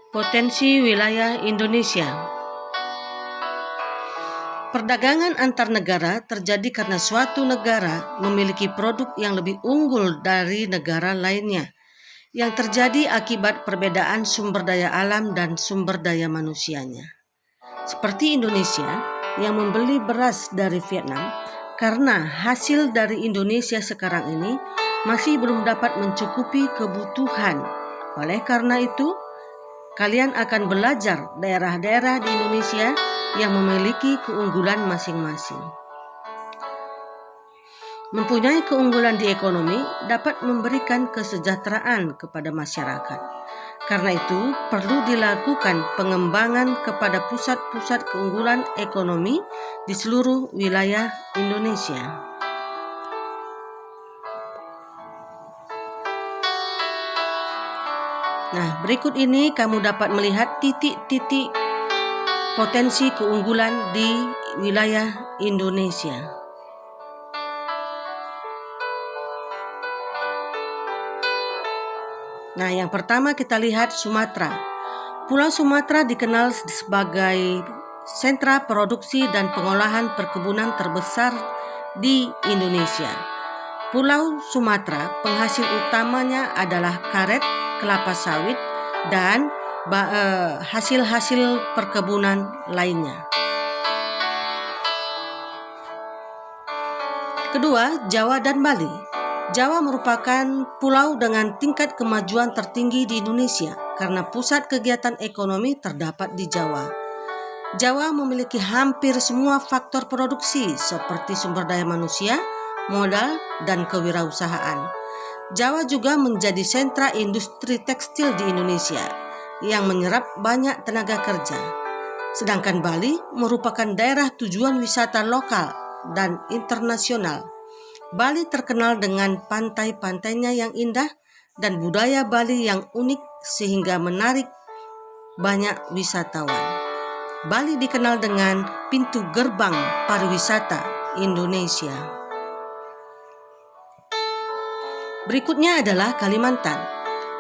Potensi wilayah Indonesia. Perdagangan antar negara terjadi karena suatu negara memiliki produk yang lebih unggul dari negara lainnya, yang terjadi akibat perbedaan sumber daya alam dan sumber daya manusianya. Seperti Indonesia yang membeli beras dari Vietnam, karena hasil dari Indonesia sekarang ini masih belum dapat mencukupi kebutuhan. Oleh karena itu, kalian akan belajar daerah-daerah di Indonesia yang memiliki keunggulan masing-masing. Mempunyai keunggulan di ekonomi dapat memberikan kesejahteraan kepada masyarakat. Karena itu, perlu dilakukan pengembangan kepada pusat-pusat keunggulan ekonomi di seluruh wilayah Indonesia. Nah, berikut ini kamu dapat melihat titik-titik potensi keunggulan di wilayah Indonesia. Nah, yang pertama kita lihat Sumatera. Pulau Sumatera dikenal sebagai sentra produksi dan pengolahan perkebunan terbesar di Indonesia. Pulau Sumatera penghasil utamanya adalah karet, kelapa sawit, dan hasil-hasil perkebunan lainnya. Kedua, Jawa dan Bali. Jawa merupakan pulau dengan tingkat kemajuan tertinggi di Indonesia karena pusat kegiatan ekonomi terdapat di Jawa. Jawa memiliki hampir semua faktor produksi seperti sumber daya manusia, modal, dan kewirausahaan. Jawa juga menjadi sentra industri tekstil di Indonesia yang menyerap banyak tenaga kerja. Sedangkan Bali merupakan daerah tujuan wisata lokal dan internasional. Bali terkenal dengan pantai-pantainya yang indah dan budaya Bali yang unik sehingga menarik banyak wisatawan. Bali dikenal dengan pintu gerbang pariwisata Indonesia. Berikutnya adalah Kalimantan.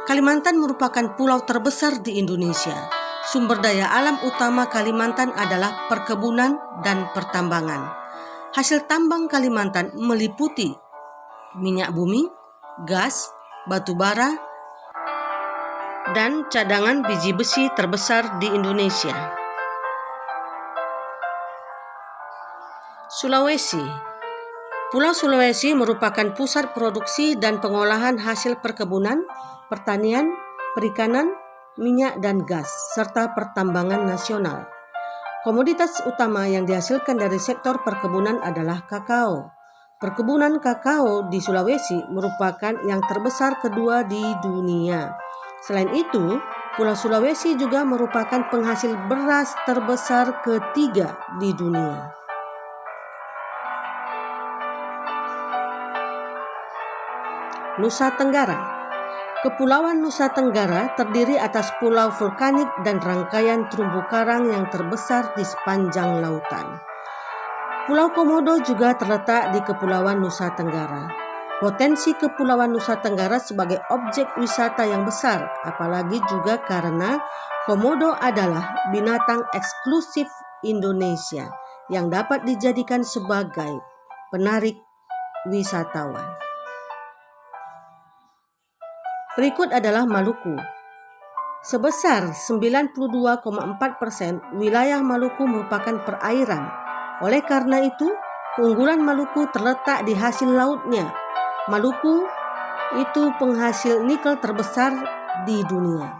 Kalimantan merupakan pulau terbesar di Indonesia. Sumber daya alam utama Kalimantan adalah perkebunan dan pertambangan. Hasil tambang Kalimantan meliputi minyak bumi, gas, batu bara, dan cadangan biji besi terbesar di Indonesia. Sulawesi. Pulau Sulawesi merupakan pusat produksi dan pengolahan hasil perkebunan, pertanian, perikanan, minyak dan gas, serta pertambangan nasional. Komoditas utama yang dihasilkan dari sektor perkebunan adalah kakao. Perkebunan kakao di Sulawesi merupakan yang terbesar kedua di dunia. Selain itu, Pulau Sulawesi juga merupakan penghasil beras terbesar ketiga di dunia. Nusa Tenggara. Kepulauan Nusa Tenggara terdiri atas pulau vulkanik dan rangkaian terumbu karang yang terbesar di sepanjang lautan. Pulau Komodo juga terletak di Kepulauan Nusa Tenggara. Potensi Kepulauan Nusa Tenggara sebagai objek wisata yang besar, apalagi juga karena Komodo adalah binatang eksklusif Indonesia yang dapat dijadikan sebagai penarik wisatawan. Berikut adalah Maluku. Sebesar 92,4% wilayah Maluku merupakan perairan. Oleh karena itu, keunggulan Maluku terletak di hasil lautnya. Maluku itu penghasil nikel terbesar di dunia.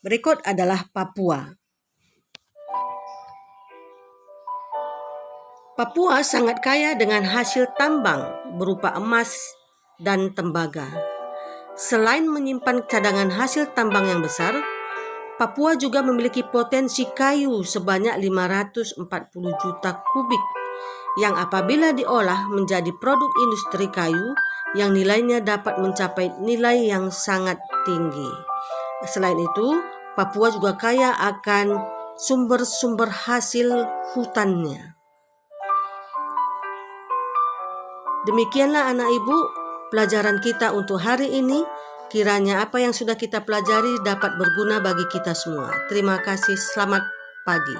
Berikut adalah Papua. Papua sangat kaya dengan hasil tambang berupa emas dan tembaga. Selain menyimpan cadangan hasil tambang yang besar, Papua juga memiliki potensi kayu sebanyak 540 juta kubik yang apabila diolah menjadi produk industri kayu yang nilainya dapat mencapai nilai yang sangat tinggi. Selain itu, Papua juga kaya akan sumber-sumber hasil hutannya. Demikianlah anak ibu, pelajaran kita untuk hari ini. Kiranya apa yang sudah kita pelajari dapat berguna bagi kita semua. Terima kasih, selamat pagi.